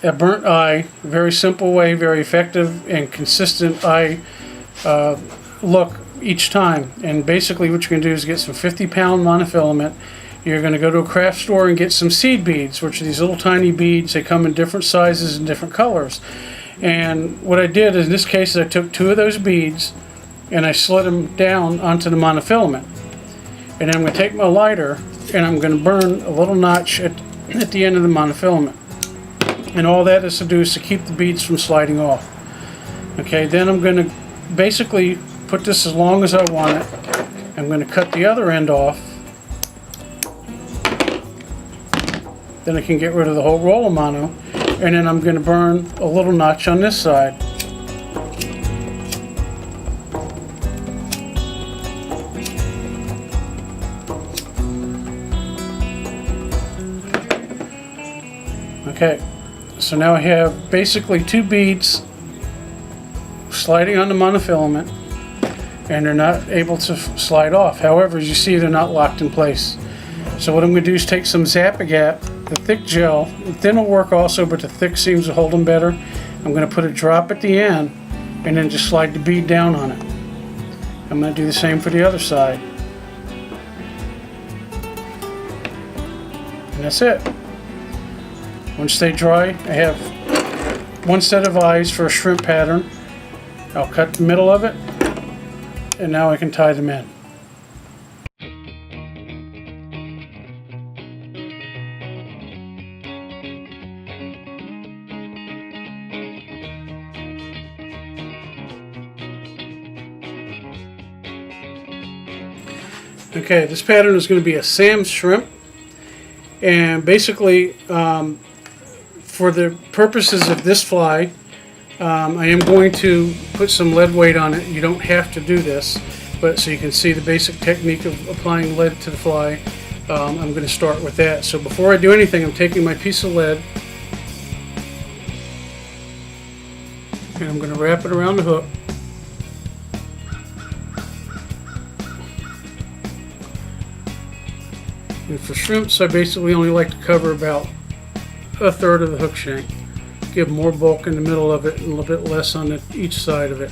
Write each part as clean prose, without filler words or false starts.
a burnt eye, very simple way, very effective and consistent eye look each time. And basically what you're going to do is get some 50-pound monofilament. You're going to go to a craft store and get some seed beads, which are these little tiny beads. They come in different sizes and different colors. And what I did in this case is I took 2 of those beads and I slid them down onto the monofilament. And then I'm going to take my lighter and I'm going to burn a little notch at the end of the monofilament. And all that is to do is to keep the beads from sliding off. Okay, then I'm going to basically put this as long as I want it. I'm going to cut the other end off. Then I can get rid of the whole roll of mono. And then I'm going to burn a little notch on this side. Okay, so now I have basically 2 beads sliding on the monofilament, and they're not able to slide off. However, as you see, they're not locked in place. So what I'm going to do is take some Zap-A-Gap, the thick gel. The thin will work also, but the thick seems to hold them better. I'm going to put a drop at the end and then just slide the bead down on it. I'm going to do the same for the other side. And that's it. Once they dry, I have 1 set of eyes for a shrimp pattern. I'll cut the middle of it, and now I can tie them in. Okay, this pattern is going to be a Sam's shrimp, and basically for the purposes of this fly, I am going to put some lead weight on it. You don't have to do this, but so you can see the basic technique of applying lead to the fly. I'm going to start with that. So before I do anything, I'm taking my piece of lead and I'm going to wrap it around the hook. And for shrimps, I basically only like to cover about 1/3 of the hook shank. Give more bulk in the middle of it and a little bit less on each side of it.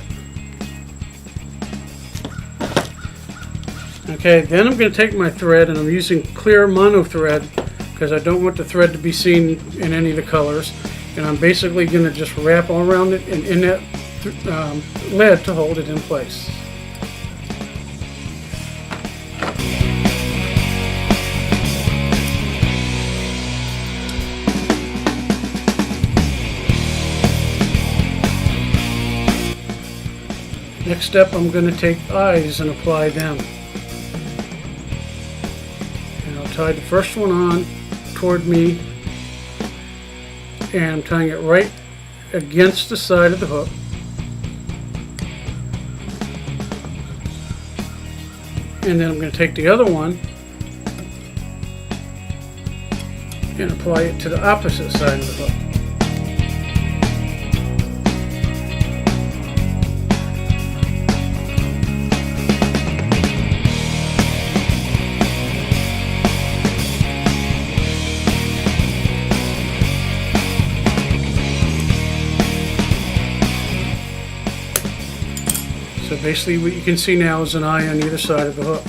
Okay, then I'm going to take my thread, and I'm using clear mono thread because I don't want the thread to be seen in any of the colors. And I'm basically going to just wrap all around it and in that lead to hold it in place. Next step, I'm going to take eyes and apply them. And I'll tie the first one on toward me, and I'm tying it right against the side of the hook. And then I'm going to take the other one and apply it to the opposite side of the hook. So basically what you can see now is an eye on either side of the hook.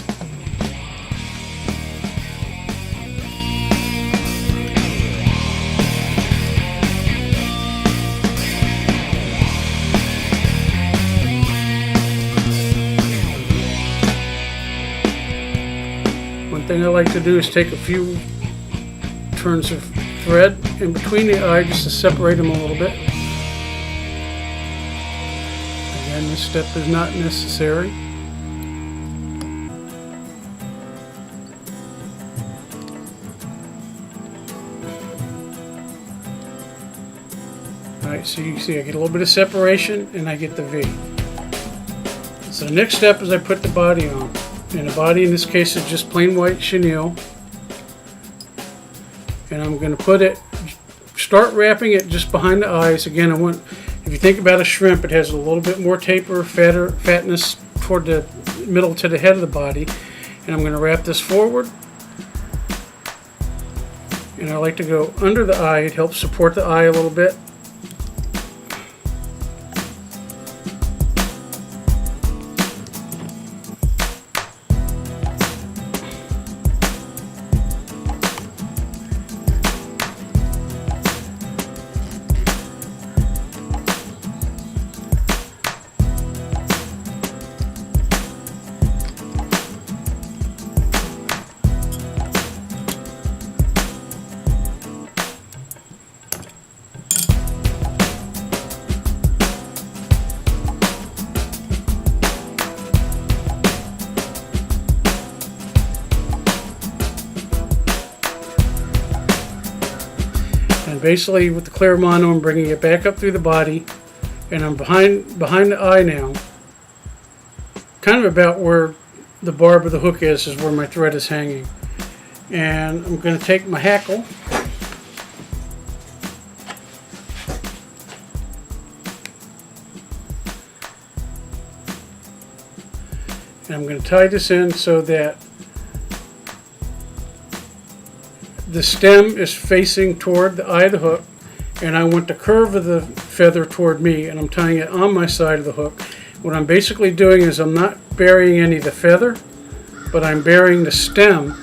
One thing I like to do is take a few turns of thread in between the eye just to separate them a little bit. And this step is not necessary. Alright, so you can see I get a little bit of separation and I get the V. So the next step is I put the body on. And the body in this case is just plain white chenille. And I'm going to put it, start wrapping it just behind the eyes. Again, if you think about a shrimp, it has a little bit more taper, fatness toward the middle to the head of the body. And I'm going to wrap this forward. And I like to go under the eye. It helps support the eye a little bit. And basically with the clear mono, I'm bringing it back up through the body, and I'm behind the eye now, kind of about where the barb of the hook is where my thread is hanging. And I'm going to take my hackle, and I'm going to tie this in so that the stem is facing toward the eye of the hook, and I want the curve of the feather toward me, and I'm tying it on my side of the hook. What I'm basically doing is I'm not burying any of the feather, but I'm burying the stem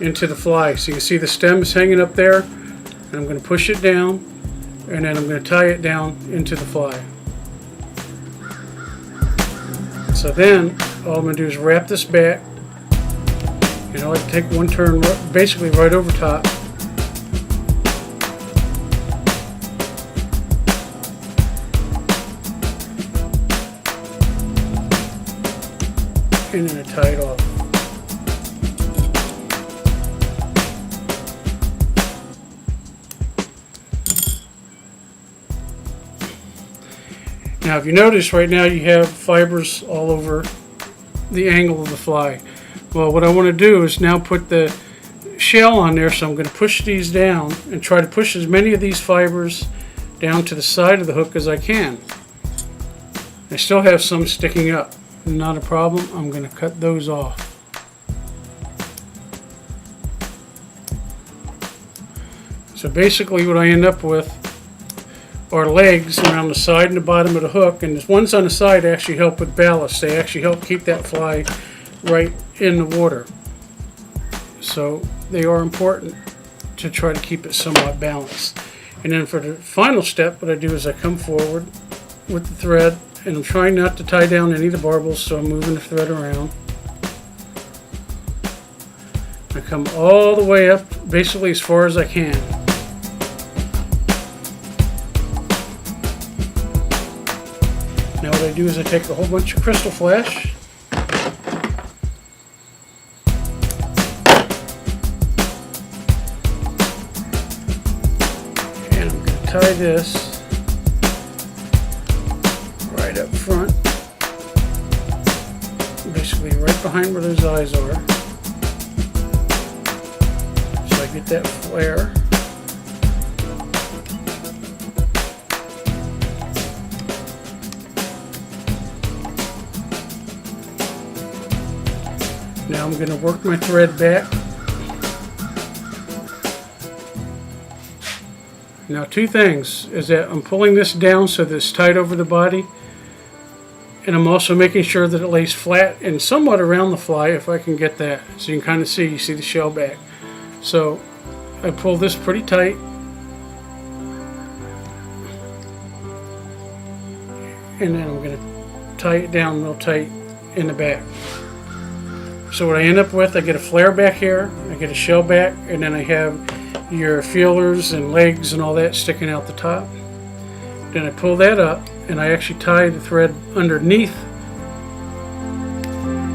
into the fly. So you can see the stem is hanging up there, and I'm going to push it down, and then I'm going to tie it down into the fly. So then all I'm going to do is wrap this back. You know, I take one turn basically right over top. And then I tie it off. Now if you notice right now you have fibers all over the angle of the fly. Well, what I want to do is now put the shell on there, so I'm going to push these down and try to push as many of these fibers down to the side of the hook as I can. I still have some sticking up. Not a problem. I'm going to cut those off. So basically what I end up with are legs around the side and the bottom of the hook, and the ones on the side actually help with ballast. They actually help keep that fly right in the water. So they are important to try to keep it somewhat balanced. And then for the final step, what I do is I come forward with the thread, and I'm trying not to tie down any of the barbels, so I'm moving the thread around. I come all the way up, basically as far as I can. Now what I do is I take a whole bunch of crystal flash, and I'm going to tie this right up front, basically right behind where those eyes are, so I get that flare. Now I'm going to work my thread back. Now two things is that I'm pulling this down so that it's tight over the body, and I'm also making sure that it lays flat and somewhat around the fly if I can get that. So you can kind of see, you see the shell back. So I pull this pretty tight, and then I'm going to tie it down real tight in the back. So what I end up with, I get a flare back here, I get a shell back, and then I have your feelers and legs and all that sticking out the top. Then I pull that up, and I actually tie the thread underneath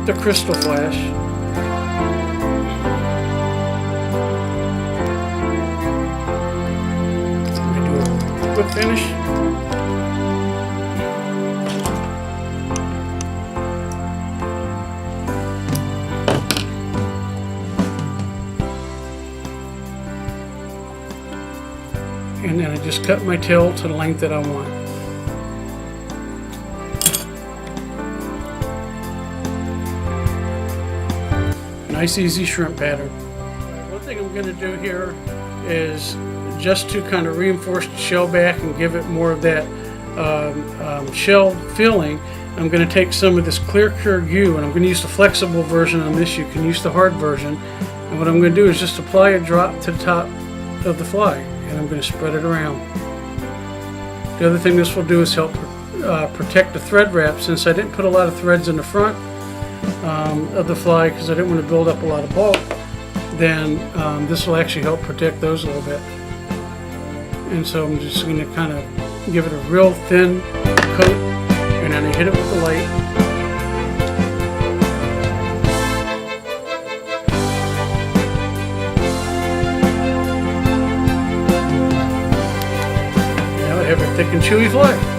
the crystal flash. I do a quick finish. And then I just cut my tail to the length that I want. Nice easy shrimp pattern. One thing I'm going to do here is just to kind of reinforce the shell back and give it more of that shell feeling. I'm going to take some of this clear cure glue, and I'm going to use the flexible version on this. You can use the hard version. And what I'm going to do is just apply a drop to the top of the fly, and I'm going to spread it around. The other thing this will do is help protect the thread wrap, since I didn't put a lot of threads in the front of the fly because I didn't want to build up a lot of bulk. Then this will actually help protect those a little bit. And so I'm just going to kind of give it a real thin coat, and then I hit it with the light. Now I have a thick and chewy fly.